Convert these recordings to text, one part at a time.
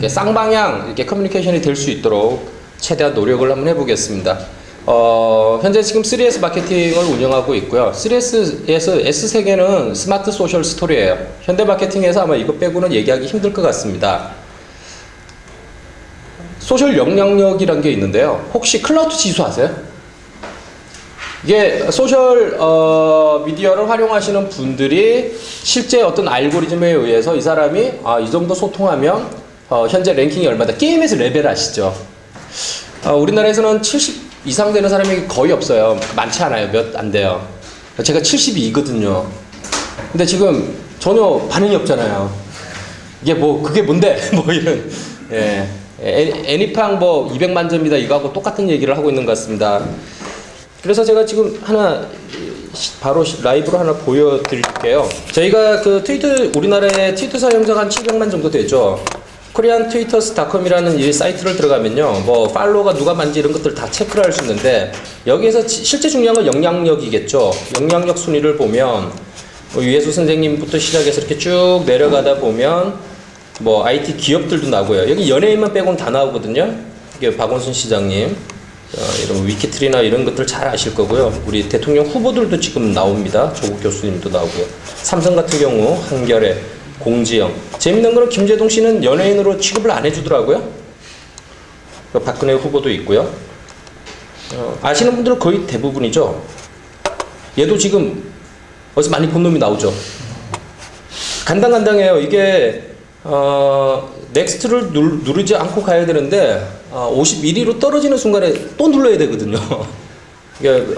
이렇게 쌍방향 이렇게 커뮤니케이션이 될 수 있도록 최대한 노력을 한번 해보겠습니다. 현재 지금 3S 마케팅을 운영하고 있고요. 3S에서 S세계는 스마트 소셜 스토리예요. 현대 마케팅에서 아마 이거 빼고는 얘기하기 힘들 것 같습니다. 소셜 영향력이란 게 있는데요. 혹시 클라우드 지수 아세요? 이게 소셜 미디어를 활용하시는 분들이 실제 어떤 알고리즘에 의해서 이 사람이 이 정도 소통하면 현재 랭킹이 얼마다. 게임에서 레벨 아시죠? 우리나라에서는 70 이상 되는 사람이 거의 없어요. 많지 않아요. 몇 안 돼요. 제가 72거든요. 근데 지금 전혀 반응이 없잖아요. 이게 뭐 그게 뭔데? 뭐 이런. 예. 애니팡 뭐 200만 점이다 이거하고 똑같은 얘기를 하고 있는 것 같습니다. 그래서 제가 지금 하나 바로 라이브로 하나 보여드릴게요. 저희가 그 트위터, 우리나라의 트위터 사용자가 한 700만 정도 되죠. koreantwitters.com이라는 이 사이트를 들어가면요, 뭐 팔로워가 누가 만지 이런 것들 다 체크를 할 수 있는데, 여기에서 실제 중요한 건 영향력이겠죠. 영향력 순위를 보면 뭐 유해수 선생님부터 시작해서 이렇게 쭉 내려가다 보면 뭐 IT 기업들도 나오고요. 여기 연예인만 빼고는 다 나오거든요. 이게 박원순 시장님, 이런 위키트리나 이런 것들 잘 아실 거고요. 우리 대통령 후보들도 지금 나옵니다. 조국 교수님도 나오고요. 삼성 같은 경우 한겨레, 공지영. 재밌는 거는 김재동 씨는 연예인으로 취급을 안 해주더라고요. 박근혜 후보도 있고요. 아시는 분들은 거의 대부분이죠. 얘도 지금 어디서 많이 본 놈이 나오죠. 간당간당해요. 이게 넥스트를 누르지 않고 가야 되는데 51위로 떨어지는 순간에 또 눌러야 되거든요.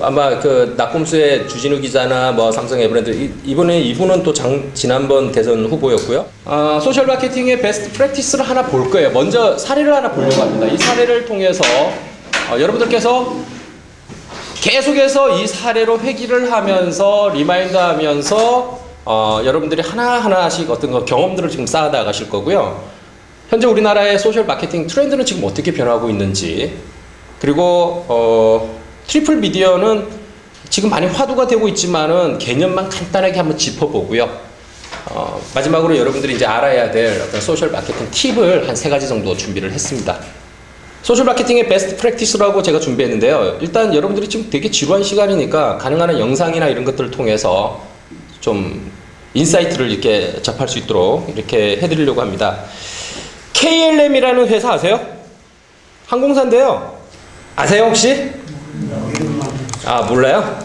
아마 그 낙곰수의 주진우 기자나 뭐 삼성 에브랜드 이분은 또 지난번 대선 후보였고요. 소셜 마케팅의 베스트 프랙티스를 하나 볼 거예요. 먼저 사례를 하나 보려고 합니다. 이 사례를 통해서 여러분들께서 계속해서 이 사례로 회귀를 하면서 리마인드 하면서 여러분들이 하나하나씩 어떤 경험들을 지금 쌓아다 가실 거고요. 현재 우리나라의 소셜 마케팅 트렌드는 지금 어떻게 변하고 있는지, 그리고 트리플 미디어는 지금 많이 화두가 되고 있지만은 개념만 간단하게 한번 짚어보고요. 마지막으로 여러분들이 이제 알아야 될 어떤 소셜 마케팅 팁을 한 3가지 정도 준비를 했습니다. 소셜 마케팅의 베스트 프랙티스라고 제가 준비했는데요. 일단 여러분들이 지금 되게 지루한 시간이니까 가능한 한 영상이나 이런 것들을 통해서 좀 인사이트를 이렇게 접할 수 있도록 이렇게 해드리려고 합니다. KLM이라는 회사 아세요? 항공사인데요. 아세요 혹시? 몰라요?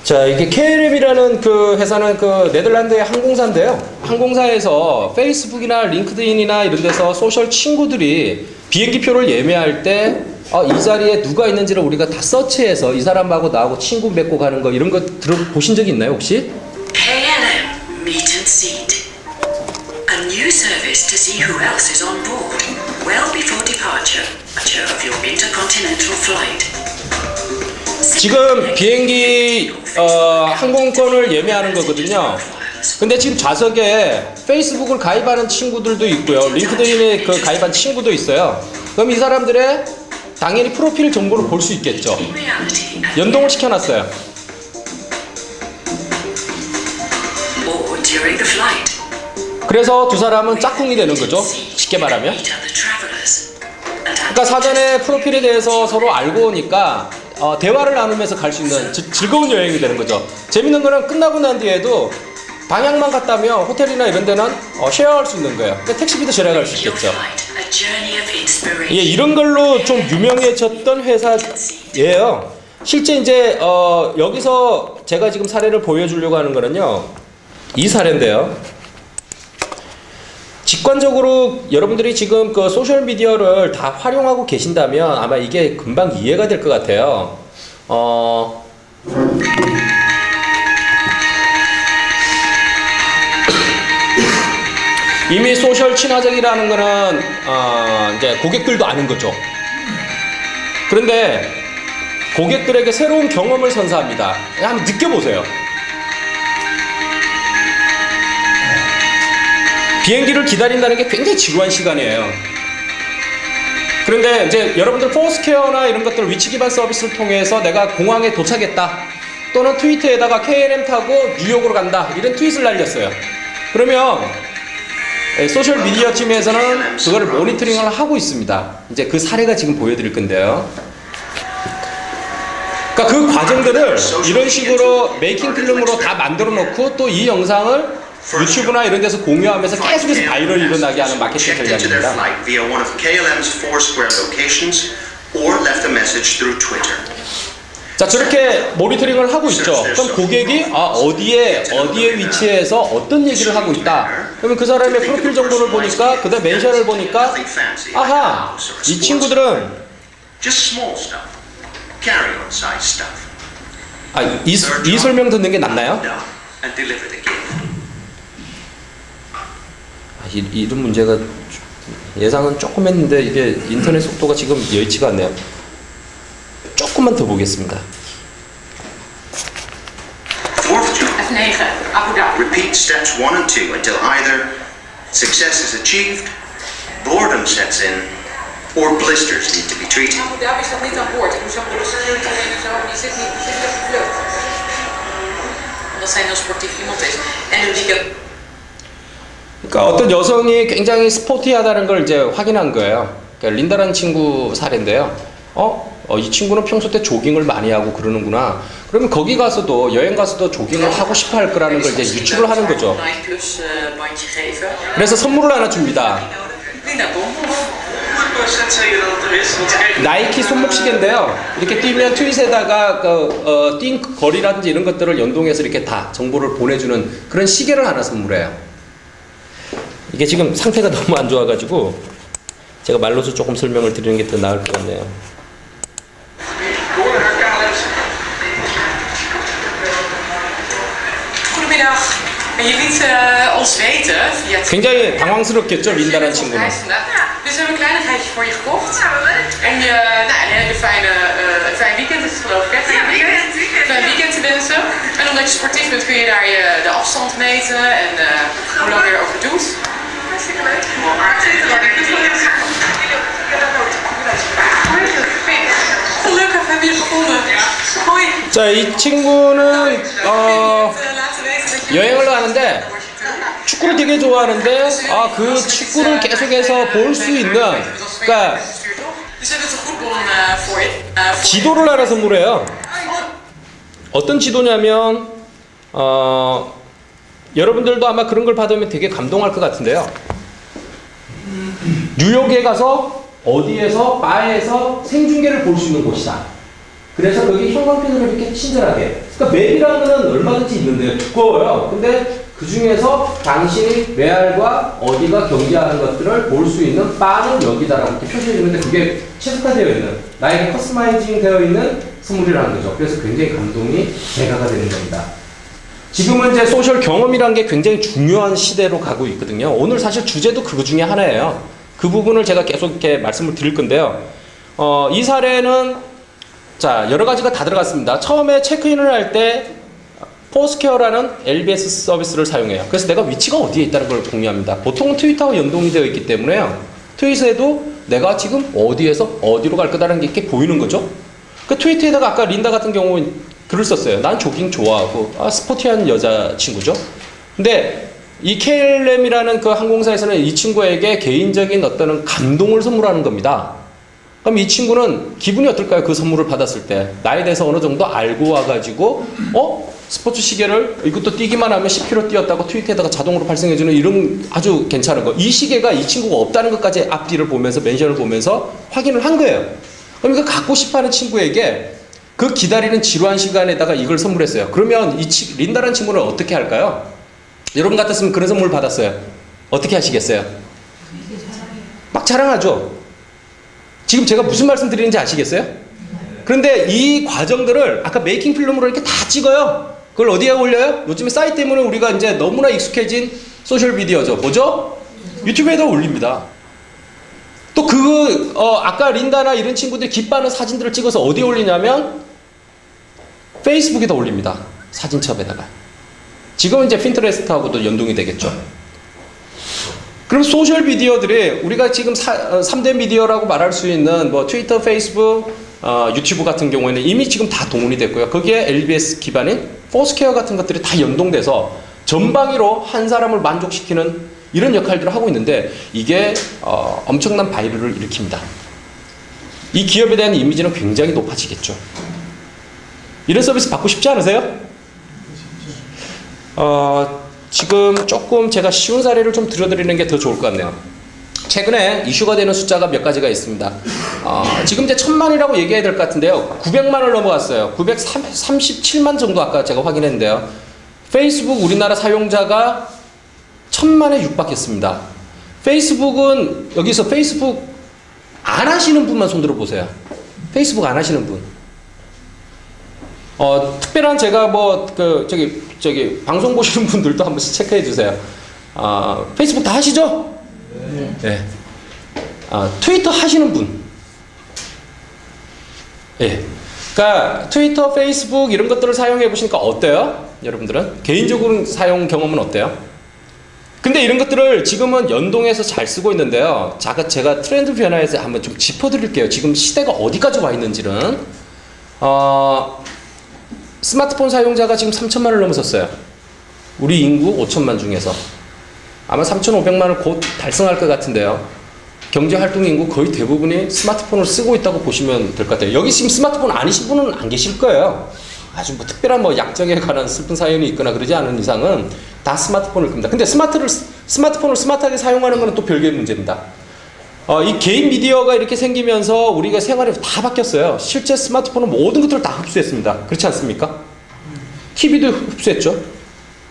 자, 이게 KLM이라는 그 회사는 그 네덜란드의 항공사인데요. 항공사에서 페이스북이나 링크드인이나 이런 데서 소셜 친구들이 비행기표를 예매할 때 이 자리에 누가 있는지를 우리가 다 서치해서 이 사람하고 나하고 친구 맺고 가는 거, 이런 거 들어보신 적 있나요 혹시? KLM Meet and Seat, a new service to see who else is on board well before departure of your intercontinental flight. 지금 비행기 항공권을 예매하는 거거든요. 근데 지금 좌석에 페이스북을 가입하는 친구들도 있고요, 링크드인에 그 가입한 친구도 있어요. 그럼 이 사람들의 당연히 프로필 정보를 볼 수 있겠죠. 연동을 시켜놨어요. 그래서 두 사람은 짝꿍이 되는 거죠, 쉽게 말하면. 그러니까 사전에 프로필에 대해서 서로 알고 오니까 대화를 나누면서 갈 수 있는 즐거운 여행이 되는 거죠. 재밌는 거는 끝나고 난 뒤에도 방향만 같다면 호텔이나 이런 데는 쉐어할 수 있는 거예요. 그러니까 택시비도 절약할 수 있겠죠. 예, 이런 걸로 좀 유명해졌던 회사예요. 실제 이제 여기서 제가 지금 사례를 보여주려고 하는 거는요, 이 사례인데요. 직관적으로 여러분들이 지금 그 소셜 미디어를 다 활용하고 계신다면 아마 이게 금방 이해가 될 것 같아요. 이미 소셜 친화적이라는 거는 이제 고객들도 아는 거죠. 그런데 고객들에게 새로운 경험을 선사합니다. 한번 느껴보세요. 비행기를 기다린다는 게 굉장히 지루한 시간이에요. 그런데 이제 여러분들 포스케어나 이런 것들 위치 기반 서비스를 통해서 내가 공항에 도착했다, 또는 트위터에다가 KLM 타고 뉴욕으로 간다, 이런 트윗을 날렸어요. 그러면 소셜 미디어 팀에서는 그거를 모니터링을 하고 있습니다. 이제 그 사례가 지금 보여드릴 건데요. 그러니까 그 과정들을 이런 식으로 메이킹 필름으로 다 만들어 놓고 또 이 영상을 유튜브나 이런 데서 공유하면서 계속해서 바이럴이 일어나게 하는 마케팅 전략입니다. 자, 저렇게 모니터링을 하고 있죠. 그럼 고객이 어디에 위치해서 어떤 얘기를 하고 있다. 그러면 그 사람의 프로필 정보를 보니까 그다음 멘션을 보니까 아하, 이 친구들은 이 설명 듣는 게 낫나요? 이런 문제가 예상은 조금 했는데 이게 인터넷 속도가 지금 여의치가 않네요. 조금만 더 보겠습니다. Fourth job. F9, Abu Dhabi. Repeat steps 1 and 2 until either success is achieved, boredom sets in, or blisters need to be treated. Abu Dhabi staat niet aan boord. Ik moest ook door de security heen en zo. Die zit niet op de vlucht. Omdat zij heel sportief iemand is. En een weekend. 그러니까 어떤 여성이 굉장히 스포티하다는 걸 이제 확인한 거예요. 그러니까 린다라는 친구 사례인데요. 이 친구는 평소 때 조깅을 많이 하고 그러는구나. 그러면 거기 가서도 여행 가서도 조깅을 하고 싶어 할 거라는 걸 이제 유추를 하는 거죠. 그래서 선물을 하나 줍니다. 나이키 손목시계인데요. 이렇게 뛰면 트윗에다가 뛴 거리라든지 이런 것들을 연동해서 이렇게 다 정보를 보내주는 그런 시계를 하나 선물해요. 이게 지금 상태가 너무 안 좋아가지고 제가 말로서 조금 설명을 드리는 게 더 나을 것 같네요. Goedemiddag. Je liet ons weten via 굉장히 당황스럽겠죠, 린다라는 친구는. Dus we hebben een kleinigheidje voor je gekocht. En je hebt een fijn weekend is het geloof ik, hè? Fijn weekend te wensen. En omdat je sportief bent kun je daar de afstand meten en hoe lang je erover doet. Hartstikke leuk. Gelukkig hebben we je gevonden. Hoi. 자, 이 친구는 여행을 가는데 축구를 되게 좋아하는데 그 축구를 계속해서 볼 수 있는, 그러니까 지도를 하나 선물해요. 어떤 지도냐면 여러분들도 아마 그런 걸 받으면 되게 감동할 것 같은데요. 뉴욕에 가서 어디에서 바에서 생중계를 볼 수 있는 곳이다. 그래서 거기 형광펜으로 이렇게 친절하게, 그러니까 맵이라는 거는 얼마든지 있는데요. 두꺼워요. 근데 그 중에서 당신이 레알과 어디가 경기하는 것들을 볼 수 있는 바는 여기다라고 이렇게 표시해 주는데 그게 최적화되어 있는, 나에게 커스터마이징 되어 있는 선물이라는 거죠. 그래서 굉장히 감동이 배가가 되는 겁니다. 지금은 이제 소셜 경험이라는 게 굉장히 중요한 시대로 가고 있거든요. 오늘 사실 주제도 그 중에 하나예요. 그 부분을 제가 계속 이렇게 말씀을 드릴 건데요. 이 사례는 자, 여러 가지가 다 들어갔습니다. 처음에 체크인을 할 때 포스케어라는 LBS 서비스를 사용해요. 그래서 내가 위치가 어디에 있다는 걸 공유합니다. 보통은 트위터와 연동이 되어 있기 때문에요. 트윗에도 내가 지금 어디에서 어디로 갈 거다라는 게 이렇게 보이는 거죠. 그 트위터에다가 아까 린다 같은 경우는 글을 썼어요. 난 조깅 좋아하고 스포티한 여자친구죠. 근데 이 KLM이라는 그 항공사에서는 이 친구에게 개인적인 어떤 감동을 선물하는 겁니다. 그럼 이 친구는 기분이 어떨까요? 그 선물을 받았을 때 나에 대해서 어느 정도 알고 와가지고 스포츠 시계를 이것도 뛰기만 하면 10km 뛰었다고 트위터에다가 자동으로 발생해주는 이런 아주 괜찮은 거. 이 시계가 이 친구가 없다는 것까지 앞뒤를 보면서 멘션을 보면서 확인을 한 거예요. 그러니까 갖고 싶어하는 친구에게 그 기다리는 지루한 시간에다가 이걸 선물했어요. 그러면 린다라는 친구는 어떻게 할까요? 여러분 같았으면 그런 선물 받았어요. 어떻게 하시겠어요? 막 자랑하죠. 지금 제가 무슨 말씀 드리는지 아시겠어요? 그런데 이 과정들을 아까 메이킹 필름으로 이렇게 다 찍어요. 그걸 어디에 올려요? 요즘에 사이트 때문에 우리가 이제 너무나 익숙해진 소셜 미디어죠. 뭐죠? 유튜브에다 올립니다. 또 아까 린다나 이런 친구들이 기뻐하는 사진들을 찍어서 어디에 올리냐면 페이스북에다 올립니다. 사진첩에다가. 지금은 이제 핀터레스트하고도 연동이 되겠죠. 그럼 소셜 미디어들이 우리가 지금 3대 미디어라고 말할 수 있는 뭐 트위터, 페이스북, 유튜브 같은 경우에는 이미 지금 다 동원이 됐고요. 거기에 LBS 기반인 포스케어 같은 것들이 다 연동돼서 전방위로 한 사람을 만족시키는 이런 역할들을 하고 있는데 이게 엄청난 바이럴을 일으킵니다. 이 기업에 대한 이미지는 굉장히 높아지겠죠. 이런 서비스 받고 싶지 않으세요? 지금 조금 제가 쉬운 사례를 좀 들어드리는 게 더 좋을 것 같네요. 최근에 이슈가 되는 숫자가 몇 가지가 있습니다. 지금 이제 1000만이라고 얘기해야 될 것 같은데요. 900만을 넘어갔어요. 937만 정도 아까 제가 확인했는데요. 페이스북 우리나라 사용자가 1000만에 육박했습니다. 페이스북은 여기서 페이스북 안 하시는 분만 손들어 보세요. 페이스북 안 하시는 분. 특별한 제가 뭐 저기 방송 보시는 분들도 한 번씩 체크해 주세요. 페이스북 다 하시죠? 네. 트위터 하시는 분. 예. 그러니까 트위터, 페이스북 이런 것들을 사용해 보시니까 어때요? 여러분들은 개인적으로 사용 경험은 어때요? 근데 이런 것들을 지금은 연동해서 잘 쓰고 있는데요. 제가 트렌드 변화에서 한번 좀 짚어드릴게요. 지금 시대가 어디까지 와 있는지는. 스마트폰 사용자가 지금 3천만을 넘어섰어요. 우리 인구 5천만 중에서. 아마 3,500만을 곧 달성할 것 같은데요. 경제활동 인구 거의 대부분이 스마트폰을 쓰고 있다고 보시면 될 것 같아요. 여기 지금 스마트폰 아니신 분은 안 계실 거예요. 아주 뭐 특별한 뭐 약정에 관한 슬픈 사연이 있거나 그러지 않은 이상은 다 스마트폰을 끕니다. 근데 스마트폰을 스마트하게 사용하는 것은 또 별개의 문제입니다. 이 개인 미디어가 이렇게 생기면서 우리가 생활이 다 바뀌었어요. 실제 스마트폰은 모든 것들을 다 흡수했습니다. 그렇지 않습니까? TV도 흡수했죠.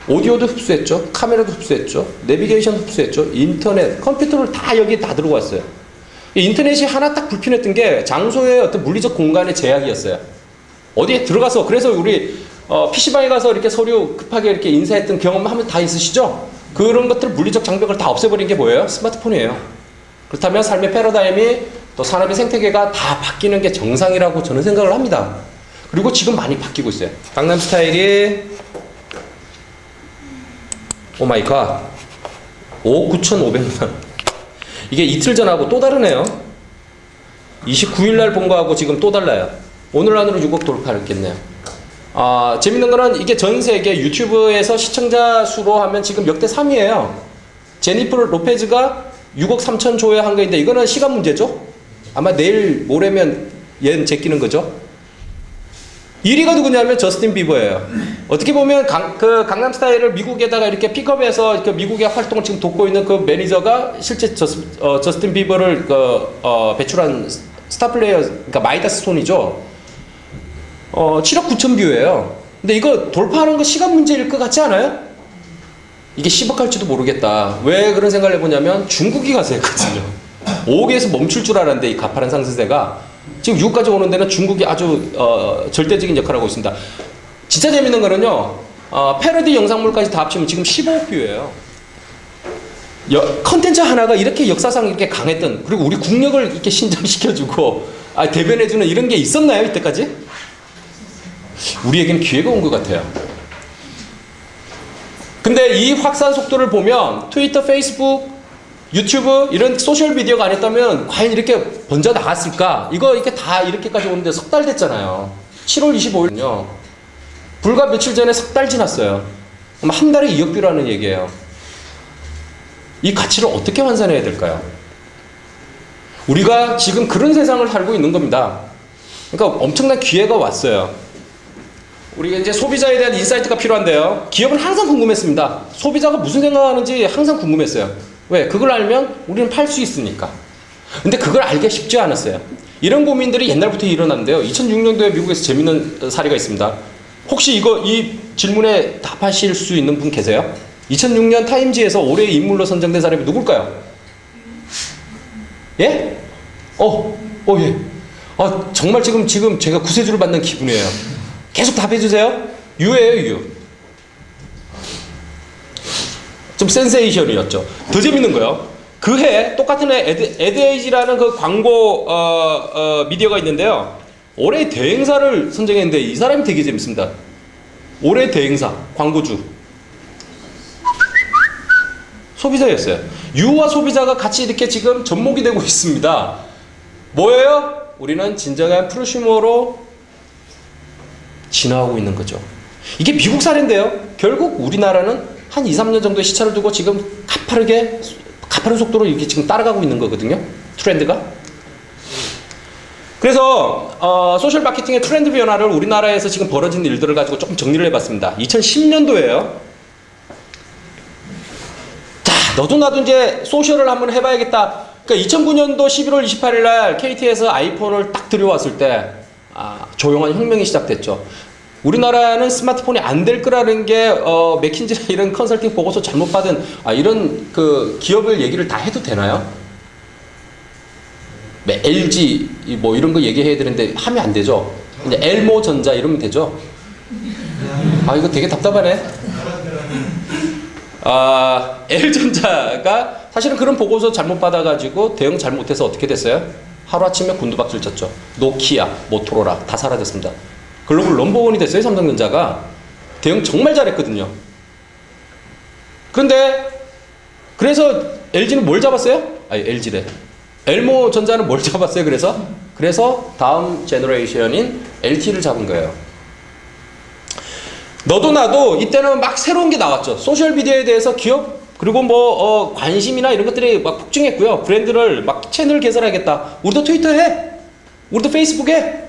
오디오도 흡수했죠. 카메라도 흡수했죠. 내비게이션 흡수했죠. 인터넷, 컴퓨터를 다 여기에 다 들어고 왔어요. 인터넷이 하나 딱 불편했던 게 장소의 어떤 물리적 공간의 제약이었어요. 어디에 들어가서, 그래서 우리 PC방에 가서 이렇게 서류 급하게 이렇게 인쇄했던 경험 하면 다 있으시죠? 그런 것들 물리적 장벽을 다 없애버린 게 뭐예요? 스마트폰이에요. 그렇다면 삶의 패러다임이 또 산업의 생태계가 다 바뀌는 게 정상이라고 저는 생각을 합니다. 그리고 지금 많이 바뀌고 있어요. 강남스타일이 오 마이 갓 5억 9,500만. 이게 이틀 전하고 또 다르네요. 29일 날 본 거하고 지금 또 달라요. 오늘 안으로 6억 돌파했겠네요. 재밌는 거는 이게 전 세계 유튜브에서 시청자 수로 하면 지금 역대 3위예요. 제니퍼 로페즈가 6억 3천 조회 한 거인데 이거는 시간 문제죠. 아마 내일 모레면 얘는 제끼는 거죠. 1위가 누구냐면 저스틴 비버예요. 어떻게 보면 강남스타일을 미국에다가 이렇게 픽업해서 미국의 활동을 지금 돕고 있는 그 매니저가 실제 저스틴 비버를 배출한 스타 플레이어, 그러니까 마이다스 손이죠. 7억 9천 뷰예요. 근데 이거 돌파하는 거 시간 문제일 것 같지 않아요? 이게 10억 할지도 모르겠다. 왜 그런 생각을 해보냐면 중국이 가서 했거든요. 5억에서 멈출 줄 알았는데 이 가파른 상승세가 지금 6까지 오는 데는 중국이 아주 절대적인 역할을 하고 있습니다. 진짜 재밌는 거는요. 패러디 영상물까지 다 합치면 지금 15억 뷰예요. 컨텐츠 하나가 이렇게 역사상 이렇게 강했던, 그리고 우리 국력을 이렇게 신장시켜주고 대변해주는 이런 게 있었나요? 이때까지? 우리에게는 기회가 온 것 같아요. 근데 이 확산 속도를 보면 트위터, 페이스북, 유튜브 이런 소셜 미디어가 아니었다면 과연 이렇게 번져 나갔을까? 이거 이렇게 다 이렇게까지 오는데 석 달 됐잖아요. 7월 25일은요. 불과 며칠 전에 석 달 지났어요. 그럼 한 달에 2억 뷰라는 얘기예요. 이 가치를 어떻게 환산해야 될까요? 우리가 지금 그런 세상을 살고 있는 겁니다. 그러니까 엄청난 기회가 왔어요. 우리가 이제 소비자에 대한 인사이트가 필요한데요. 기업은 항상 궁금했습니다. 소비자가 무슨 생각하는지 항상 궁금했어요. 왜? 그걸 알면 우리는 팔 수 있으니까. 근데 그걸 알기가 쉽지 않았어요. 이런 고민들이 옛날부터 일어났는데요. 2006년도에 미국에서 재밌는 사례가 있습니다. 혹시 이 질문에 답하실 수 있는 분 계세요? 2006년 타임지에서 올해의 인물로 선정된 사람이 누굴까요? 예? 예. 정말 지금 제가 구세주를 받는 기분이에요. 계속 답해주세요. 유예요, 유. 좀 센세이션이었죠. 더 재밌는 거요. 그 해 똑같은 해 에드에이지라는 그 광고 미디어가 있는데요. 올해 대행사를 선정했는데 이 사람이 되게 재밌습니다. 올해 대행사 광고주 소비자였어요. 유와 소비자가 같이 이렇게 지금 접목이 되고 있습니다. 뭐예요? 우리는 진정한 프로슈머로 진화하고 있는 거죠. 이게 미국 사례인데요. 결국 우리나라는 한 2, 3년 정도의 시차를 두고 지금 가파른 속도로 이렇게 지금 따라가고 있는 거거든요. 트렌드가. 그래서 소셜 마케팅의 트렌드 변화를 우리나라에서 지금 벌어진 일들을 가지고 조금 정리를 해봤습니다. 2010년도에요. 자, 너도 나도 이제 소셜을 한번 해봐야겠다. 그러니까 2009년도 11월 28일 날 KT에서 아이폰을 딱 들여왔을 때 조용한 혁명이 시작됐죠. 우리나라는 스마트폰이 안 될 거라는 게 맥킨지나 이런 컨설팅 보고서 잘못 받은 이런 그 기업을 얘기를 다 해도 되나요? LG 뭐 이런 거 얘기해야 되는데 하면 안 되죠. 이제 엘모전자 이러면 되죠. 이거 되게 답답하네. L전자가 사실은 그런 보고서 잘못 받아가지고 대응 잘못해서 어떻게 됐어요? 하루아침에 곤두박질 쳤죠. 노키아, 모토로라 다 사라졌습니다. 글로벌 넘버원이 됐어요. 삼성전자가. 대응 정말 잘했거든요. 그런데 그래서 LG는 뭘 잡았어요? LG래. 엘모전자는 뭘 잡았어요? 그래서 다음 제너레이션인 LT를 잡은 거예요. 너도 나도 이때는 막 새로운 게 나왔죠. 소셜미디어에 대해서 기업 그리고 뭐 관심이나 이런 것들이 막 폭증했고요. 브랜드를 막 채널 개설하겠다. 우리도 트위터 해. 우리도 페이스북 해.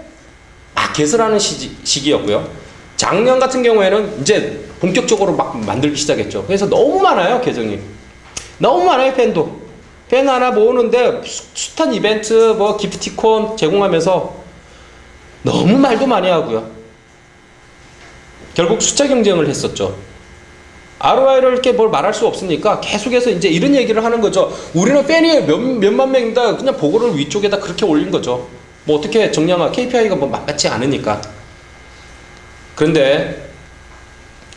막 개설하는 시기였고요. 작년 같은 경우에는 이제 본격적으로 막 만들기 시작했죠. 그래서 너무 많아요. 계정이. 너무 많아요. 팬 하나 모으는데 숱한 이벤트 뭐 기프티콘 제공하면서 너무 말도 많이 하고요. 결국 숫자 경쟁을 했었죠. ROI를 이렇게 뭘 말할 수 없으니까 계속해서 이제 이런 얘기를 하는 거죠. 우리는 팬이 몇만 명이다. 그냥 보고를 위쪽에다 그렇게 올린 거죠. 뭐 어떻게 정량화 KPI가 뭐 맞지 않으니까. 그런데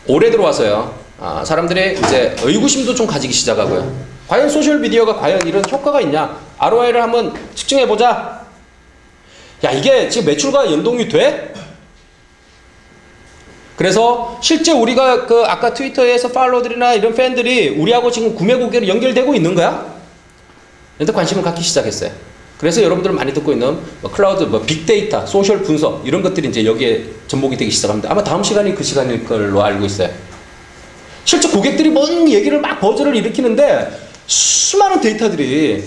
올해 들어와서요. 사람들이 이제 의구심도 좀 가지기 시작하고요. 과연 소셜미디어가 과연 이런 효과가 있냐? ROI를 한번 측정해보자. 야, 이게 지금 매출과 연동이 돼? 그래서 실제 우리가 아까 트위터에서 팔로워들이나 이런 팬들이 우리하고 지금 구매 고객으로 연결되고 있는 거야? 근데 관심을 갖기 시작했어요. 그래서 여러분들 많이 듣고 있는 클라우드, 빅데이터, 소셜 분석 이런 것들이 이제 여기에 접목이 되기 시작합니다. 아마 다음 시간이 그 시간일 걸로 알고 있어요. 실제 고객들이 뭔 얘기를 막 버즈를 일으키는데 수많은 데이터들이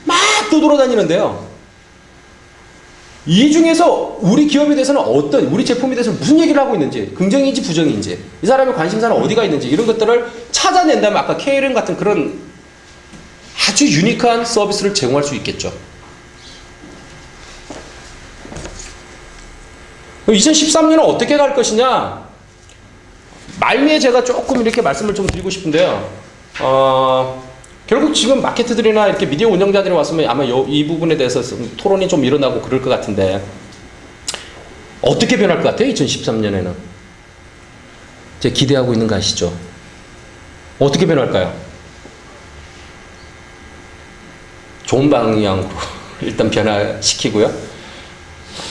막 떠돌아다니는데요. 이 중에서 우리 기업에 대해서는 우리 제품에 대해서는 무슨 얘기를 하고 있는지, 긍정인지 부정인지, 이 사람의 관심사는 어디가 있는지 이런 것들을 찾아낸다면 아까 KLM 같은 그런 아주 유니크한 서비스를 제공할 수 있겠죠. 2013년은 어떻게 갈 것이냐? 말미에 제가 조금 이렇게 말씀을 좀 드리고 싶은데요. 결국 지금 마케터들이나 이렇게 미디어 운영자들이 왔으면 아마 이 부분에 대해서 토론이 좀 일어나고 그럴 것 같은데 어떻게 변할 것 같아요? 2013년에는 제가 기대하고 있는 거 아시죠? 어떻게 변할까요? 좋은 방향으로 일단 변화시키고요.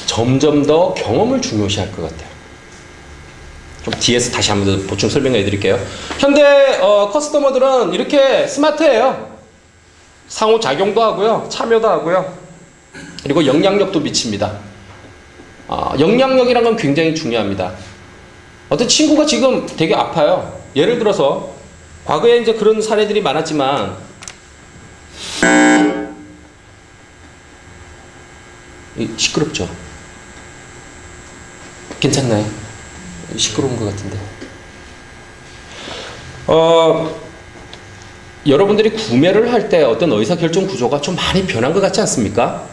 점점 더 경험을 중요시할 것 같아요. 좀 뒤에서 다시 한번 보충 설명해 드릴게요. 현대 커스터머들은 이렇게 스마트해요. 상호작용도 하고요. 참여도 하고요. 그리고 영향력도 미칩니다. 영향력이란 건 굉장히 중요합니다. 어떤 친구가 지금 되게 아파요. 예를 들어서 과거에 이제 그런 사례들이 많았지만 시끄럽죠? 괜찮나요? 시끄러운 것 같은데. 여러분들이 구매를 할 때 어떤 의사결정 구조가 좀 많이 변한 것 같지 않습니까?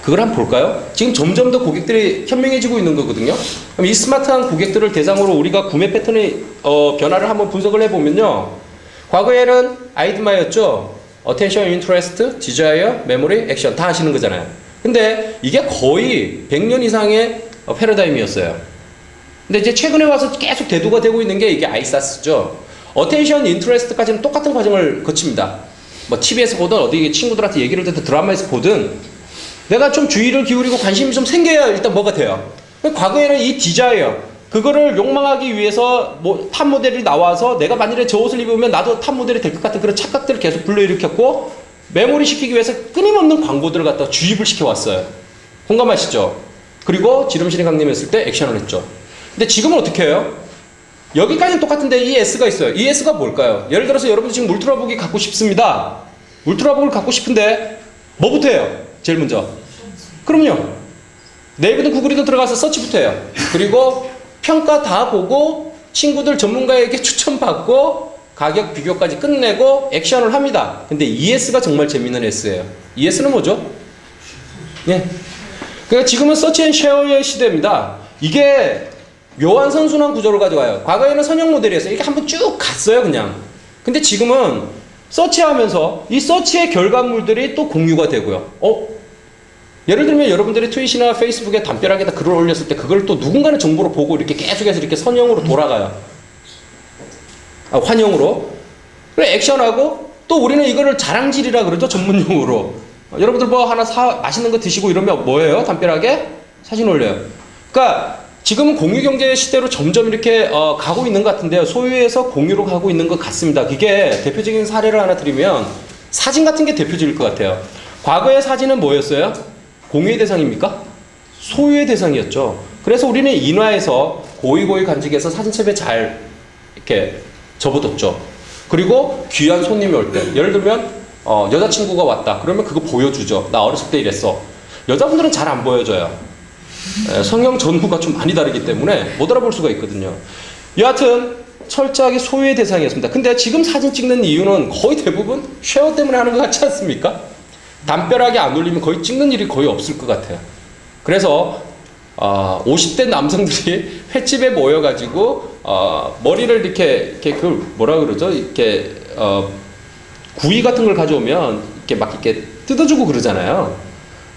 그걸 한번 볼까요? 지금 점점 더 고객들이 현명해지고 있는 거거든요. 그럼 이 스마트한 고객들을 대상으로 우리가 구매 패턴의 변화를 한번 분석을 해보면요. 과거에는 아이드마였죠. Attention, Interest, Desire, Memory, Action 다 하시는 거잖아요. 근데 이게 거의 100년 이상의 패러다임이었어요. 근데 이제 최근에 와서 계속 대두가 되고 있는 게 이게 아이사스죠. Attention, Interest까지는 똑같은 과정을 거칩니다. 뭐 TV에서 보든 어디 친구들한테 얘기를 듣든 드라마에서 보든 내가 좀 주의를 기울이고 관심이 좀 생겨야 일단 뭐가 돼요. 과거에는 이 Desire 그거를 욕망하기 위해서 뭐 탑 모델이 나와서 내가 만일에 저 옷을 입으면 나도 탑 모델이 될 것 같은 그런 착각들을 계속 불러일으켰고 메모리 시키기 위해서 끊임없는 광고들을 갖다 주입을 시켜왔어요. 공감하시죠? 그리고 지름신이 강림했을 때 액션을 했죠. 근데 지금은 어떻게 해요? 여기까지는 똑같은데 이 S가 있어요. 이 S가 뭘까요? 예를 들어서 여러분들 지금 울트라북이 갖고 싶습니다. 울트라북을 갖고 싶은데 뭐부터 해요? 제일 먼저. 그럼요. 네이버든 구글이든 들어가서 서치부터 해요. 그리고 평가 다 보고 친구들 전문가에게 추천받고 가격 비교까지 끝내고 액션을 합니다. 근데 ES가 정말 재밌는 S예요. ES는 뭐죠? 예. 그러니까 지금은 서치 앤 쉐어의 시대입니다. 이게 묘한 선순환 구조를 가져가요. 과거에는 선형 모델이었어요. 이렇게 한번 쭉 갔어요, 그냥. 근데 지금은 서치하면서 이 서치의 결과물들이 또 공유가 되고요. 예를 들면 여러분들이 트윗이나 페이스북에 담벼락에다 글을 올렸을 때 그걸 또 누군가는 정보를 보고 이렇게 계속해서 이렇게 선형으로 돌아가요. 환영으로. 그래, 액션하고 또 우리는 이거를 자랑질이라 그러죠, 전문용어로. 여러분들 뭐 하나 맛있는 거 드시고 이러면 뭐예요? 담벼락에 사진 올려요. 그러니까 지금은 공유경제 시대로 점점 이렇게 가고 있는 것 같은데요. 소유에서 공유로 가고 있는 것 같습니다. 그게 대표적인 사례를 하나 드리면 사진 같은 게 대표적일 것 같아요. 과거의 사진은 뭐였어요? 공유의 대상입니까? 소유의 대상이었죠. 그래서 우리는 인화해서 고이 간직해서 사진첩에 잘 이렇게 접어뒀죠. 그리고 귀한 손님이 올 때, 예를 들면 여자친구가 왔다. 그러면 그거 보여주죠. 나 어렸을 때 이랬어. 여자분들은 잘 안 보여줘요. 성형 전후가 좀 많이 다르기 때문에 못 알아볼 수가 있거든요. 여하튼 철저하게 소유의 대상이었습니다. 근데 지금 사진 찍는 이유는 거의 대부분 쉐어 때문에 하는 것 같지 않습니까? 담벼락에 안 올리면 거의 찍는 일이 거의 없을 것 같아요. 그래서 50대 남성들이 횟집에 모여가지고 머리를 이렇게 그 뭐라 그러죠? 이렇게 구이 같은 걸 가져오면 이렇게 막 이렇게 뜯어주고 그러잖아요.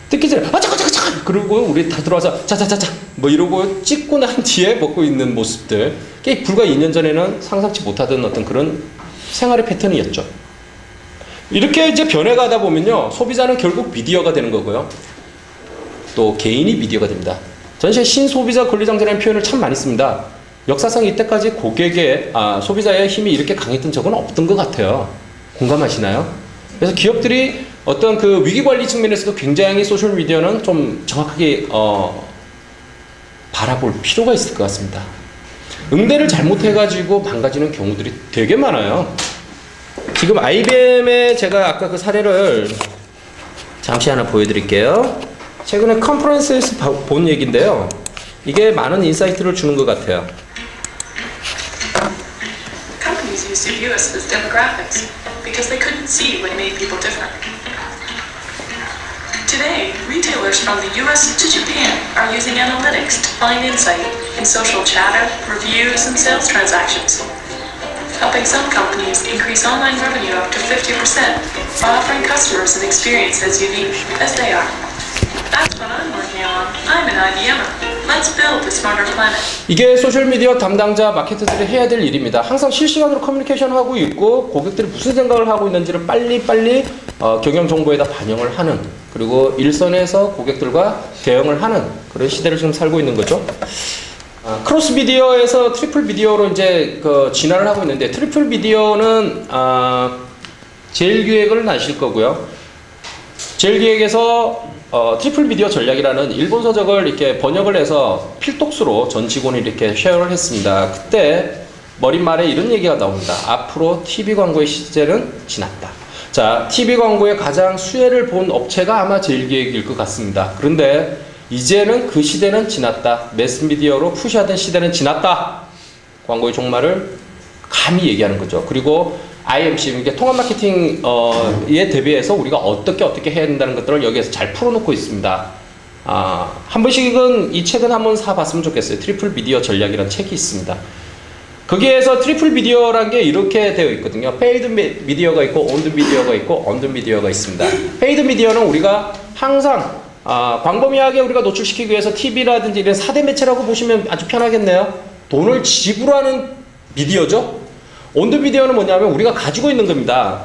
뜯기 전에 잠깐 그리고 우리 다 들어와서 자자자자 뭐 이러고 찍고 난 뒤에 먹고 있는 모습들. 그게 불과 2년 전에는 상상치 못하던 어떤 그런 생활의 패턴이었죠. 이렇게 이제 변해가다 보면요, 소비자는 결국 미디어가 되는 거고요. 또 개인이 미디어가 됩니다. 전시에 신소비자 권리장제라는 표현을 참 많이 씁니다. 역사상 이때까지 고객의 소비자의 힘이 이렇게 강했던 적은 없던 것 같아요. 공감하시나요? 그래서 기업들이 어떤 그 위기관리 측면에서도 굉장히 소셜미디어는 좀 정확하게 바라볼 필요가 있을 것 같습니다. 응대를 잘못해가지고 망가지는 경우들이 되게 많아요. 지금 IBM의 제가 아까 그 사례를 잠시 하나 보여드릴게요. 최근에 컨퍼런스에서 본 얘기인데요. 이게 많은 인사이트를 주는 것 같아요. Companies used to view us as demographics because they couldn't see what made people different. Today, retailers from the US to Japan are using analytics to find insight in social chatter, reviews, and sales transactions, helping some companies increase online revenue up to 50% while offering customers an experience as unique as they are. That's what I'm working on. I'm an IBMer. Let's build a smarter planet. 이게 소셜미디어 담당자 마케터들이 해야 될 일입니다. 항상 실시간으로 커뮤니케이션 하고 있고 고객들이 무슨 생각을 하고 있는지를 빨리빨리 경영 정보에다 반영을 하는, 그리고 일선에서 고객들과 대응을 하는 그런 시대를 지금 살고 있는 거죠. 크로스 미디어에서 트리플 미디어로 이제 진화를 하고 있는데, 트리플 미디어는 제일 기획을 나실 거고요. 제일 기획에서 트리플 미디어 전략이라는 일본 서적을 이렇게 번역을 해서 필독수로 전 직원이 이렇게 쉐어를 했습니다. 그때 머릿말에 이런 얘기가 나옵니다. 앞으로 TV 광고의 시대는 지났다. 자, TV 광고의 가장 수혜를 본 업체가 아마 제일기획일 것 같습니다. 그런데 이제는 그 시대는 지났다. 매스미디어로 푸시하던 시대는 지났다. 광고의 종말을 감히 얘기하는 거죠. 그리고 IMC, 이게 통합 마케팅에 대비해서 우리가 어떻게 해야 된다는 것들을 여기에서 잘 풀어놓고 있습니다. 한 번씩은 이 책은 한번 사봤으면 좋겠어요. 트리플 미디어 전략이라는 책이 있습니다. 거기에서 트리플 미디어라는 게 이렇게 되어 있거든요. 페이드 미디어가 있고, 온드 미디어가 있고, 언드 미디어가 있습니다. 페이드 미디어는 우리가 항상 광범위하게 우리가 노출시키기 위해서 TV라든지 이런 4대 매체라고 보시면 아주 편하겠네요. 돈을 지불하는 미디어죠. 온드 미디어는 뭐냐면 우리가 가지고 있는 겁니다.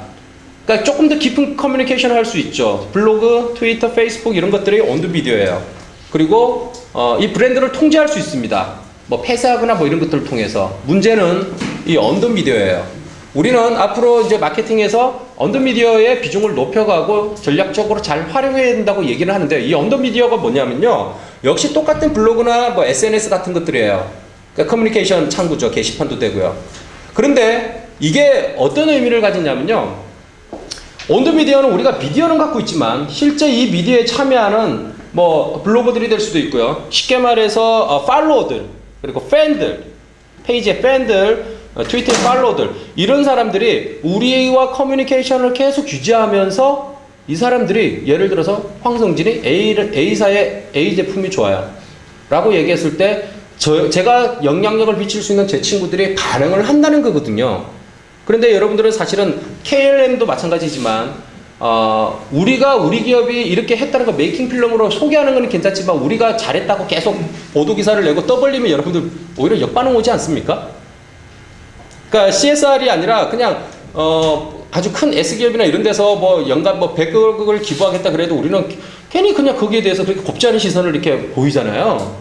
그러니까 조금 더 깊은 커뮤니케이션을 할 수 있죠. 블로그, 트위터, 페이스북 이런 것들이 온드 미디어예요. 그리고 이 브랜드를 통제할 수 있습니다. 뭐 폐쇄하거나 뭐 이런 것들을 통해서. 문제는 이 언더 미디어예요. 우리는 앞으로 이제 마케팅에서 언더 미디어의 비중을 높여가고 전략적으로 잘 활용해야 된다고 얘기를 하는데, 이 언더 미디어가 뭐냐면요, 역시 똑같은 블로그나 뭐 SNS 같은 것들이에요. 그러니까 커뮤니케이션 창구죠. 게시판도 되고요. 그런데 이게 어떤 의미를 가지냐면요. 온더미디어는 우리가 미디어는 갖고 있지만 실제 이 미디어에 참여하는 뭐 블로거들이 될 수도 있고요. 쉽게 말해서 팔로워들, 그리고 팬들, 페이지의 팬들, 트위터의 팔로워들, 이런 사람들이 우리와 커뮤니케이션을 계속 유지하면서 이 사람들이 예를 들어서 황성진이 A사의 A 제품이 좋아요 라고 얘기했을 때 제가 영향력을 미칠 수 있는 제 친구들이 반응을 한다는 거거든요. 그런데 여러분들은 사실은 KLM도 마찬가지지만 우리가 우리 기업이 이렇게 했다는 거 메이킹 필름으로 소개하는 건 괜찮지만 우리가 잘했다고 계속 보도 기사를 내고 떠벌리면 여러분들 오히려 역반응 오지 않습니까? 그러니까 CSR이 아니라 그냥 아주 큰 S기업이나 이런 데서 뭐 연간 뭐 100억을 기부하겠다 그래도 우리는 괜히 그냥 거기에 대해서 그렇게 곱지 않은 시선을 이렇게 보이잖아요.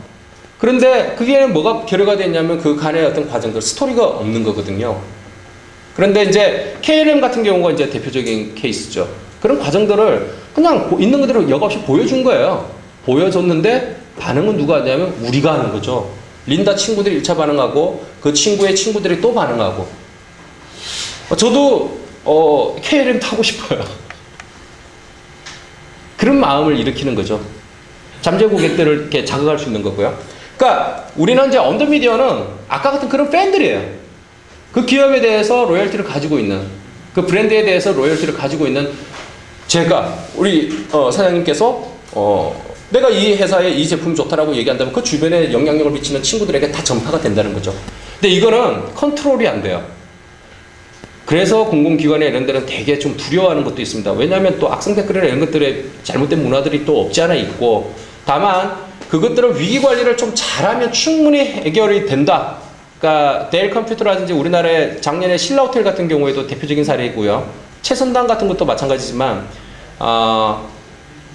그런데 그게 뭐가 결여가 됐냐면 그 간의 어떤 과정들, 스토리가 없는 거거든요. 그런데 이제 KLM 같은 경우가 이제 대표적인 케이스죠. 그런 과정들을 그냥 있는 그대로 역없이 보여준 거예요. 보여줬는데 반응은 누가 하냐면 우리가 하는 거죠. 린다 친구들이 1차 반응하고 그 친구의 친구들이 또 반응하고. 저도 KLM 타고 싶어요. 그런 마음을 일으키는 거죠. 잠재 고객들을 이렇게 자극할 수 있는 거고요. 그러니까 우리는 이제 언더미디어는 아까 같은 그런 팬들이에요. 그 기업에 대해서 로열티를 가지고 있는, 그 브랜드에 대해서 로열티를 가지고 있는 제가, 우리 사장님께서 내가 이 회사에 이 제품 좋다라고 얘기한다면 그 주변에 영향력을 미치는 친구들에게 다 전파가 된다는 거죠. 근데 이거는 컨트롤이 안 돼요. 그래서 공공기관에 이런 데는 되게 좀 두려워하는 것도 있습니다. 왜냐하면 또 악성 댓글이나 이런 것들에 잘못된 문화들이 또 없지 않아 있고, 다만 그것들을 위기관리를 좀 잘하면 충분히 해결이 된다. 그러니까 데일 컴퓨터라든지 우리나라의 작년에 신라호텔 같은 경우에도 대표적인 사례이고요. 최선당 같은 것도 마찬가지지만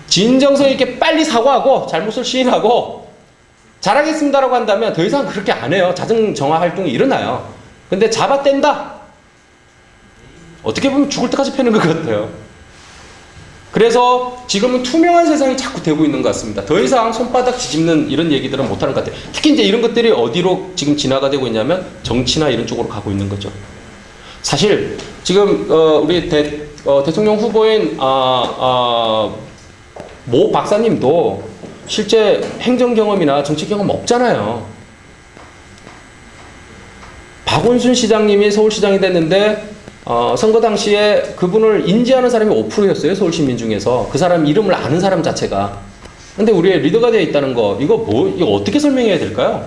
진정성 있게 빨리 사과하고 잘못을 시인하고 잘하겠습니다라고 한다면 더 이상 그렇게 안 해요. 자정정화 활동이 일어나요. 근데 잡아뗀다? 어떻게 보면 죽을 때까지 패는 것 같아요. 그래서 지금은 투명한 세상이 자꾸 되고 있는 것 같습니다. 더 이상 손바닥 뒤집는 이런 얘기들은 못하는 것 같아요. 특히 이제 이런 것들이 어디로 지금 진화가 되고 있냐면 정치나 이런 쪽으로 가고 있는 거죠. 사실 지금 우리 대통령 후보인 모 박사님도 실제 행정 경험이나 정치 경험 없잖아요. 박원순 시장님이 서울시장이 됐는데 선거 당시에 그분을 인지하는 사람이 5%였어요. 서울시민 중에서. 그 사람 이름을 아는 사람 자체가. 근데 우리의 리더가 되어 있다는 거, 이거 어떻게 설명해야 될까요?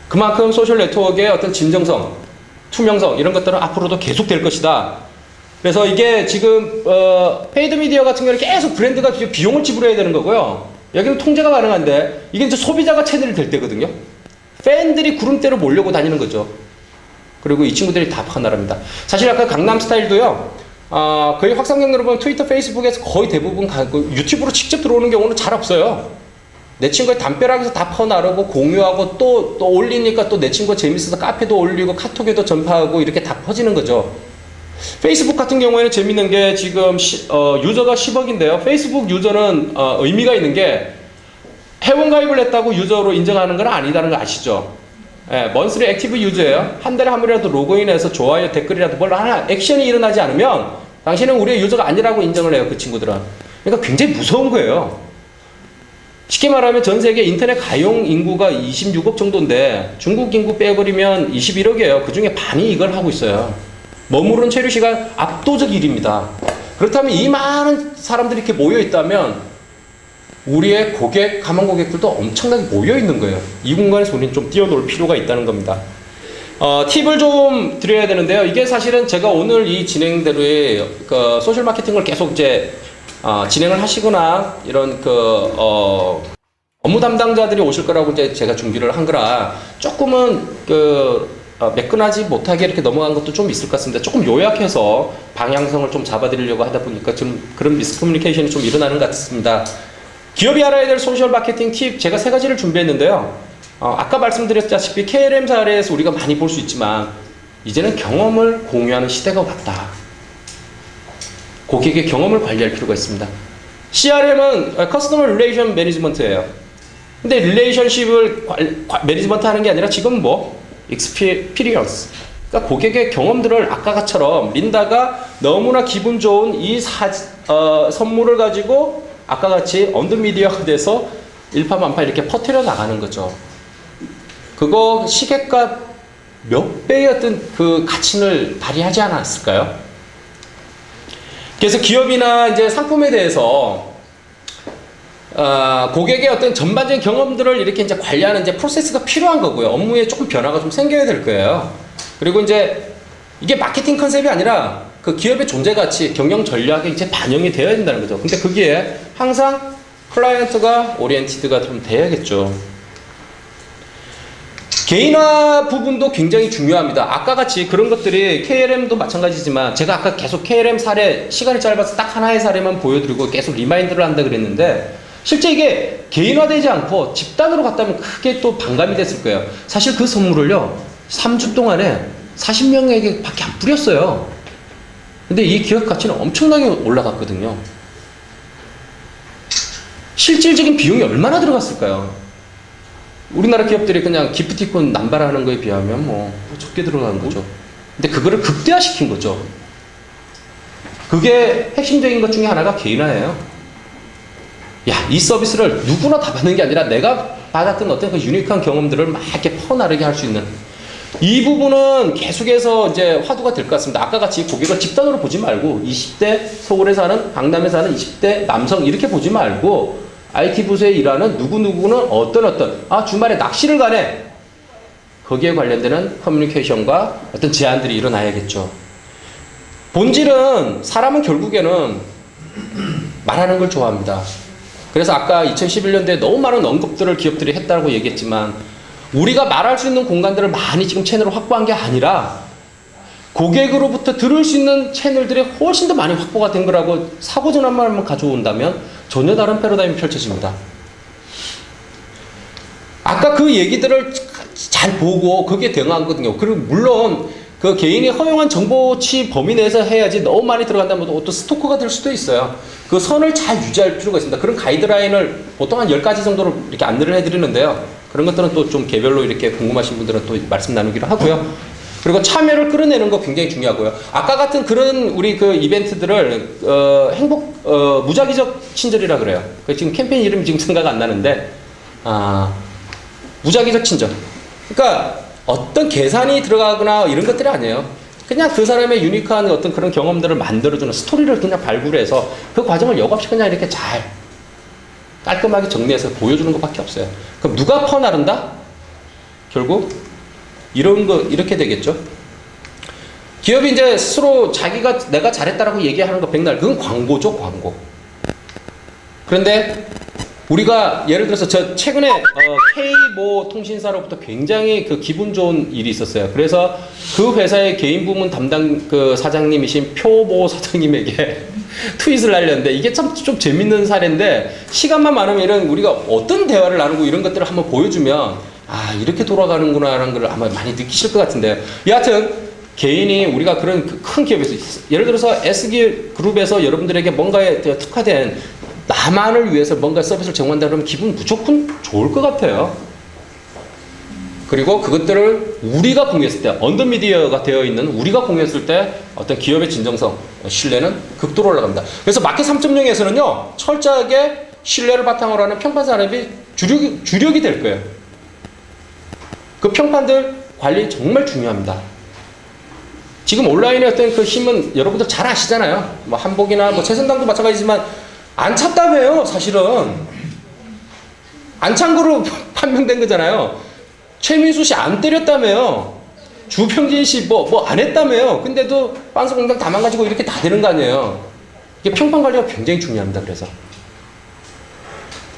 그만큼 소셜 네트워크의 어떤 진정성, 투명성, 이런 것들은 앞으로도 계속 될 것이다. 그래서 이게 지금, 페이드 미디어 같은 경우는 계속 브랜드가 비용을 지불해야 되는 거고요. 여기는 통제가 가능한데, 이게 이제 소비자가 채널이 될 때거든요. 팬들이 구름대로 몰려고 다니는 거죠. 그리고 이 친구들이 다 파나랍니다. 사실 아까 강남스타일도요, 거의 확산 경로로 보면 트위터, 페이스북에서 거의 대부분 가고 유튜브로 직접 들어오는 경우는 잘 없어요. 내 친구의 담벼락에서 다 퍼나르고 공유하고 또 올리니까 또 내 친구가 재밌어서 카페도 올리고 카톡에도 전파하고 이렇게 다 퍼지는 거죠. 페이스북 같은 경우에는 재밌는 게 지금 유저가 10억인데요. 페이스북 유저는 의미가 있는 게 회원가입을 했다고 유저로 인정하는 건 아니다는 거 아시죠? 예, 먼스리 액티브 유저예요. 한 달에 한 번이라도 로그인해서 좋아요, 댓글이라도 뭘 하나 액션이 일어나지 않으면 당신은 우리의 유저가 아니라고 인정을 해요, 그 친구들은. 그러니까 굉장히 무서운 거예요. 쉽게 말하면 전 세계 인터넷 가용 인구가 26억 정도인데 중국 인구 빼버리면 21억이에요. 그 중에 반이 이걸 하고 있어요. 머무른 체류 시간 압도적 1위입니다. 그렇다면 이 많은 사람들이 이렇게 모여 있다면 우리의 고객, 가망 고객들도 엄청나게 모여 있는 거예요. 이 공간에서 우리는 좀 뛰어놀 필요가 있다는 겁니다. 팁을 좀 드려야 되는데요. 이게 사실은 제가 오늘 이 진행대로의 그 소셜 마케팅을 계속 이제 진행을 하시거나 이런 업무 담당자들이 오실 거라고 이제 제가 준비를 한 거라 조금은 매끈하지 못하게 이렇게 넘어간 것도 좀 있을 것 같습니다. 조금 요약해서 방향성을 좀 잡아드리려고 하다 보니까 좀 그런 미스커뮤니케이션이 좀 일어나는 것 같습니다. 기업이 알아야 될 소셜 마케팅 팁 제가 3가지를 준비했는데요. 아까 말씀드렸다시피 KLM 사례에서 우리가 많이 볼 수 있지만 이제는 경험을 공유하는 시대가 왔다. 고객의 경험을 관리할 필요가 있습니다. CRM은 Customer Relation Management예요. 근데 릴레이션십을 매니지먼트 하는 게 아니라 지금 뭐 익스피리언스, 그러니까 고객의 경험들을 아까처럼 린다가 너무나 기분 좋은 이 선물을 가지고 아까 같이 언더미디어가 돼서 일파만파 이렇게 퍼뜨려 나가는 거죠. 그거 시계값 몇 배의 어떤 그 가치를 발휘하지 않았을까요? 그래서 기업이나 이제 상품에 대해서 고객의 어떤 전반적인 경험들을 이렇게 이제 관리하는 이제 프로세스가 필요한 거고요. 업무에 조금 변화가 좀 생겨야 될 거예요. 그리고 이제 이게 마케팅 컨셉이 아니라 그 기업의 존재 가치, 경영 전략에 이제 반영이 되어야 된다는 거죠. 근데 거기에 항상 클라이언트가 오리엔티드가 좀 돼야겠죠. 개인화 부분도 굉장히 중요합니다. 아까 같이 그런 것들이 KLM도 마찬가지지만 제가 아까 계속 KLM 사례, 시간이 짧아서 딱 하나의 사례만 보여드리고 계속 리마인드를 한다 그랬는데 실제 이게 개인화되지 않고 집단으로 갔다면 크게 또 반감이 됐을 거예요. 사실 그 선물을요 3주 동안에 40명에게 밖에 안 뿌렸어요. 근데 이 기업 가치는 엄청나게 올라갔거든요. 실질적인 비용이 얼마나 들어갔을까요? 우리나라 기업들이 그냥 기프티콘 남발하는 거에 비하면 뭐 적게 들어가는 거죠. 근데 그거를 극대화시킨 거죠. 그게 핵심적인 것 중에 하나가 개인화예요. 야, 이 서비스를 누구나 다 받는 게 아니라 내가 받았던 어떤 그 유니크한 경험들을 막 이렇게 퍼나르게 할 수 있는 이 부분은 계속해서 이제 화두가 될 것 같습니다. 아까 같이 고객을 집단으로 보지 말고 20대 서울에 사는, 강남에 사는 20대 남성 이렇게 보지 말고 IT 부서에 일하는 누구누구는 주말에 낚시를 가네. 거기에 관련되는 커뮤니케이션과 어떤 제안들이 일어나야겠죠. 본질은 사람은 결국에는 말하는 걸 좋아합니다. 그래서 아까 2011년도에 너무 많은 언급들을 기업들이 했다고 얘기했지만 우리가 말할 수 있는 공간들을 많이 지금 채널을 확보한 게 아니라 고객으로부터 들을 수 있는 채널들이 훨씬 더 많이 확보가 된 거라고 사고전환만 가져온다면 전혀 다른 패러다임이 펼쳐집니다. 아까 그 얘기들을 잘 보고 거기에 대응하거든요. 그리고 물론 그 개인이 허용한 정보치 범위 내에서 해야지 너무 많이 들어간다면 또 스토커가 될 수도 있어요. 그 선을 잘 유지할 필요가 있습니다. 그런 가이드라인을 보통 한 10가지 정도로 이렇게 안내를 해드리는데요. 그런 것들은 또 좀 개별로 이렇게 궁금하신 분들은 또 말씀 나누기로 하고요. 그리고 참여를 끌어내는 거 굉장히 중요하고요. 아까 같은 그런 우리 그 이벤트들을 무작위적 친절이라 그래요. 지금 캠페인 이름이 지금 생각 안 나는데 무작위적 친절. 그러니까 어떤 계산이 들어가거나 이런 것들이 아니에요. 그냥 그 사람의 유니크한 어떤 그런 경험들을 만들어주는 스토리를 그냥 발굴해서 그 과정을 역없이 그냥 이렇게 잘 깔끔하게 정리해서 보여주는 것밖에 없어요. 그럼 누가 퍼나른다? 결국 이런 거 이렇게 되겠죠. 기업이 이제 스스로 자기가 내가 잘했다라고 얘기하는 거 백날 그건 광고죠, 광고. 그런데 우리가 예를 들어서 저 최근에 K모 통신사로부터 굉장히 그 기분 좋은 일이 있었어요. 그래서 그 회사의 개인 부문 담당 그 사장님이신 표모 사장님에게 트윗을 날렸는데 이게 참 좀 재밌는 사례인데 시간만 많으면 이런 우리가 어떤 대화를 나누고 이런 것들을 한번 보여주면 이렇게 돌아가는구나라는 걸 아마 많이 느끼실 것 같은데 여하튼 개인이 우리가 그런 큰 기업에서 예를 들어서 S그룹에서 여러분들에게 뭔가에 특화된 나만을 위해서 뭔가 서비스를 제공한다 그러면 기분 무조건 좋을 것 같아요. 그리고 그것들을 우리가 공유했을 때 언더미디어가 되어 있는 우리가 공유했을 때 어떤 기업의 진정성, 신뢰는 극도로 올라갑니다. 그래서 마켓 3.0에서는요 철저하게 신뢰를 바탕으로 하는 평판 산업이 주력이 될 거예요. 그 평판들 관리 정말 중요합니다. 지금 온라인의 어떤 그 힘은 여러분들 잘 아시잖아요. 뭐 한복이나 뭐 최선당도 마찬가지지만 안 찼다며요, 사실은. 안 찬 거로 판명된 거잖아요. 최민수 씨 안 때렸다며요. 주평진 씨 뭐 안 했다며요. 근데도 빤스 공장 다 망가지고 이렇게 다 되는 거 아니에요. 이게 평판 관리가 굉장히 중요합니다. 그래서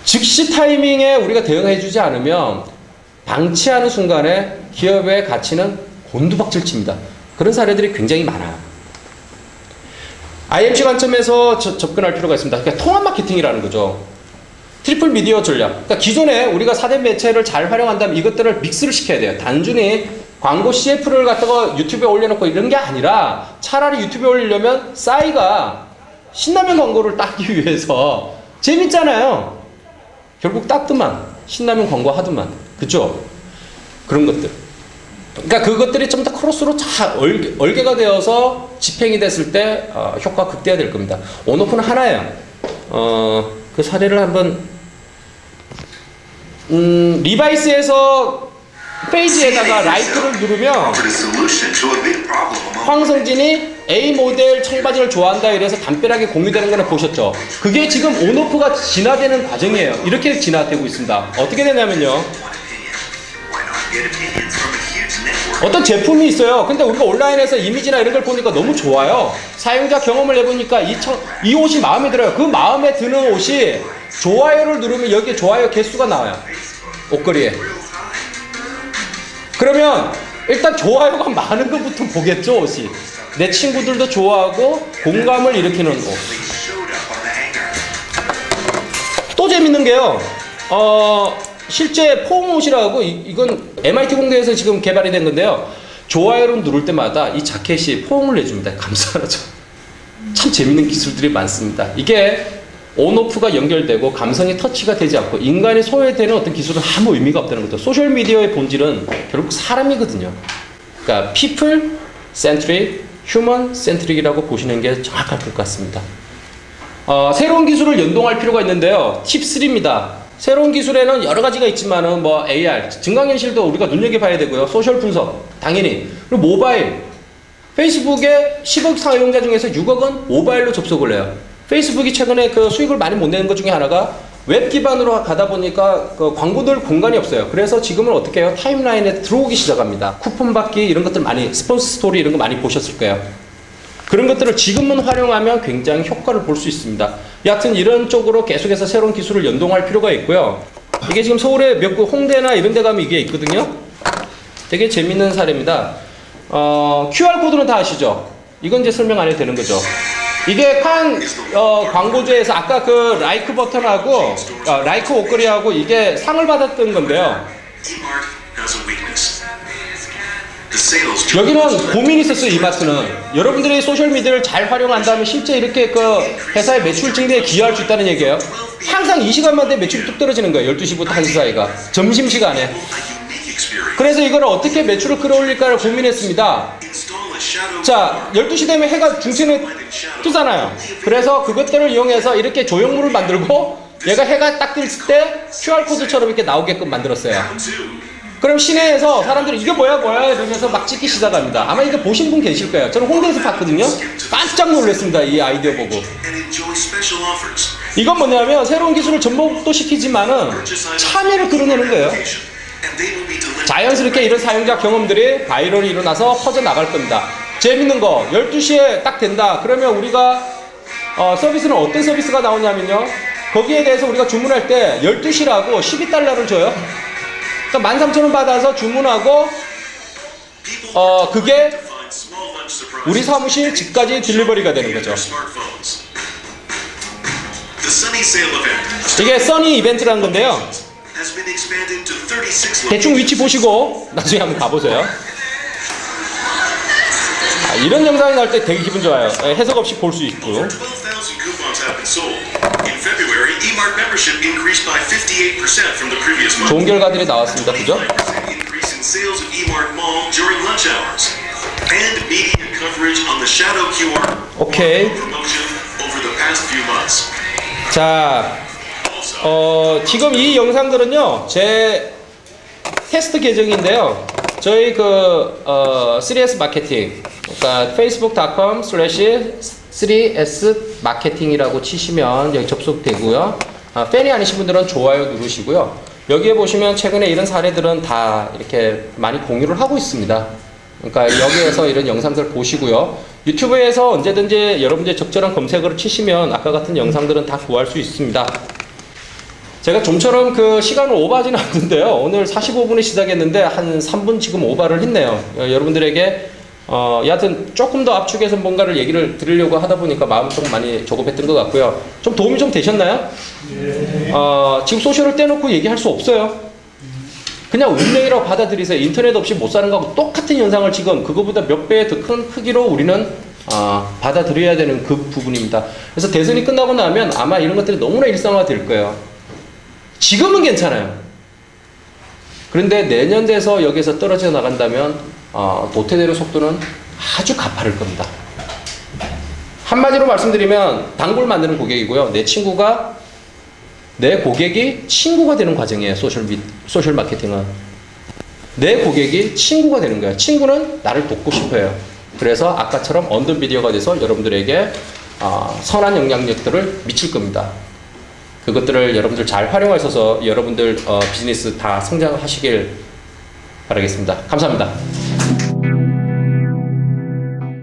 즉시 타이밍에 우리가 대응해주지 않으면 방치하는 순간에 기업의 가치는 곤두박질칩니다. 그런 사례들이 굉장히 많아요. IMC 관점에서 접근할 필요가 있습니다. 그러니까 통합 마케팅이라는 거죠. 트리플 미디어 전략. 그러니까 기존에 우리가 4대 매체를 잘 활용한다면 이것들을 믹스를 시켜야 돼요. 단순히 광고 CF를 갖다가 유튜브에 올려놓고 이런 게 아니라 차라리 유튜브에 올리려면 싸이가 신라면 광고를 따기 위해서 재밌잖아요. 결국 따끔한 신라면 광고 하더만. 그죠? 그런 것들. 그러니까 그것들이 좀 더 크로스로 잘 얼개가 되어서 집행이 됐을 때 효과가 극대화될 겁니다. 온오프는 하나예요. 그 사례를 한번 리바이스에서 페이지에다가 라이크를 누르면 황성진이 A 모델 청바지를 좋아한다 이래서 담벼락에 공유되는 거는 보셨죠? 그게 지금 온오프가 진화되는 과정이에요. 이렇게 진화되고 있습니다. 어떻게 되냐면요. 어떤 제품이 있어요. 근데 우리가 온라인에서 이미지나 이런 걸 보니까 너무 좋아요. 사용자 경험을 해보니까 이 옷이 마음에 들어요. 그 마음에 드는 옷이 좋아요를 누르면 여기에 좋아요 개수가 나와요. 옷걸이에. 그러면 일단 좋아요가 많은 것부터 보겠죠, 옷이. 내 친구들도 좋아하고 공감을 일으키는 옷. 또 재밌는 게요. 실제 포옹옷이라고 이건 MIT 공대에서 지금 개발이 된 건데요. 좋아요를 누를 때마다 이 자켓이 포옹을 내줍니다. 감사하죠. 참 재밌는 기술들이 많습니다. 이게 온오프가 연결되고 감성이 터치가 되지 않고 인간이 소외되는 어떤 기술은 아무 의미가 없다는 거죠. 소셜미디어의 본질은 결국 사람이거든요. 그러니까 people centric, human centric이라고 보시는 게 정확할 것 같습니다. 새로운 기술을 연동할 필요가 있는데요. 팁 3입니다. 새로운 기술에는 여러 가지가 있지만은 뭐 AR, 증강현실도 우리가 눈여겨봐야 되고요. 소셜 분석, 당연히. 그리고 모바일. 페이스북에 10억 사용자 중에서 6억은 모바일로 접속을 해요. 페이스북이 최근에 그 수익을 많이 못 내는 것 중에 하나가 웹 기반으로 가다 보니까 그 광고들 공간이 없어요. 그래서 지금은 어떻게 해요? 타임라인에 들어오기 시작합니다. 쿠폰 받기 이런 것들 많이, 스폰서 스토리 이런 거 많이 보셨을 거예요. 그런 것들을 지금은 활용하면 굉장히 효과를 볼 수 있습니다. 여하튼 이런 쪽으로 계속해서 새로운 기술을 연동할 필요가 있고요. 이게 지금 서울에 몇 곳 홍대나 이런 데 가면 이게 있거든요. 되게 재밌는 사례입니다. QR코드는 다 아시죠? 이건 이제 설명 안 해도 되는 거죠. 이게 광고주에서 아까 그 라이크 버튼하고 라이크 옷걸이하고 이게 상을 받았던 건데요. 여기는 고민이 있었어요. 이마트는 여러분들이 소셜미디어를 잘 활용한다면 실제 이렇게 그 회사의 매출 증대에 기여할 수 있다는 얘기예요. 항상 이 시간만 되면 매출이 뚝 떨어지는 거예요. 12시부터 1시 사이가 점심시간에. 그래서 이걸 어떻게 매출을 끌어올릴까를 고민했습니다. 자, 12시 되면 해가 중천에 뜨잖아요. 그래서 그것들을 이용해서 이렇게 조형물을 만들고 얘가 해가 딱 뜰 때 QR코드처럼 이렇게 나오게끔 만들었어요. 그럼 시내에서 사람들이 이게 뭐야 이러면서 막 찍기 시작합니다. 아마 이거 보신 분 계실 거예요. 저는 홍대에서 봤거든요. 깜짝 놀랐습니다. 이 아이디어 보고. 이건 뭐냐면 새로운 기술을 접목도 시키지만은 참여를 끌어내는 거예요. 자연스럽게 이런 사용자 경험들이 바이럴이 일어나서 퍼져나갈 겁니다. 재밌는 거 12시에 딱 된다. 그러면 우리가 서비스는 어떤 서비스가 나오냐면요. 거기에 대해서 우리가 주문할 때 12시라고 12달러를 줘요. 그러니까 13,000원 받아서 주문하고 그게 우리 사무실 집까지 딜리버리가 되는 거죠. 이게 써니 이벤트라는 건데요. 대충 위치 보시고 나중에 한번 가보세요. 이런 영상이 나올 때 되게 기분 좋아요. 해석 없이 볼 수 있고. 좋은 결과들이 나왔습니다. 그죠? 오케이. 자, 지금 이 영상들은요, 제 테스트 계정인데요. 저희 3S 마케팅, 그러니까 facebook.com/3S 마케팅이라고 치시면 여기 접속되고요. 팬이 아니신 분들은 좋아요 누르시고요. 여기에 보시면 최근에 이런 사례들은 다 이렇게 많이 공유를 하고 있습니다. 그러니까 여기에서 이런 영상들 보시고요. 유튜브에서 언제든지 여러분들이 적절한 검색어를 치시면 아까 같은 영상들은 다 구할 수 있습니다. 제가 좀처럼 그 시간을 오버하지는 않는데요. 오늘 45분에 시작했는데 한 3분 지금 오버를 했네요. 여러분들에게 여하튼 조금 더 압축해서 뭔가를 얘기를 드리려고 하다 보니까 마음 좀 많이 조급했던 것 같고요. 좀 도움이 좀 되셨나요? 네. 지금 소셜을 떼놓고 얘기할 수 없어요. 그냥 운명이라고 받아들이세요. 인터넷 없이 못 사는 거하고 똑같은 현상을 지금 그거보다 몇 배의 더 큰 크기로 우리는 받아들여야 되는 그 부분입니다. 그래서 대선이 끝나고 나면 아마 이런 것들이 너무나 일상화 될 거예요. 지금은 괜찮아요. 그런데 내년 돼서 여기서 떨어져 나간다면 도태되는 속도는 아주 가파를 겁니다. 한마디로 말씀드리면 단골 만드는 고객이고요. 내 고객이 친구가 되는 과정이에요. 소셜 마케팅은. 내 고객이 친구가 되는 거예요. 친구는 나를 돕고 싶어요. 그래서 아까처럼 언더 비디오가 돼서 여러분들에게 선한 영향력들을 미칠 겁니다. 그것들을 여러분들 잘 활용하셔서 여러분들 비즈니스 다 성장하시길 바라겠습니다. 감사합니다.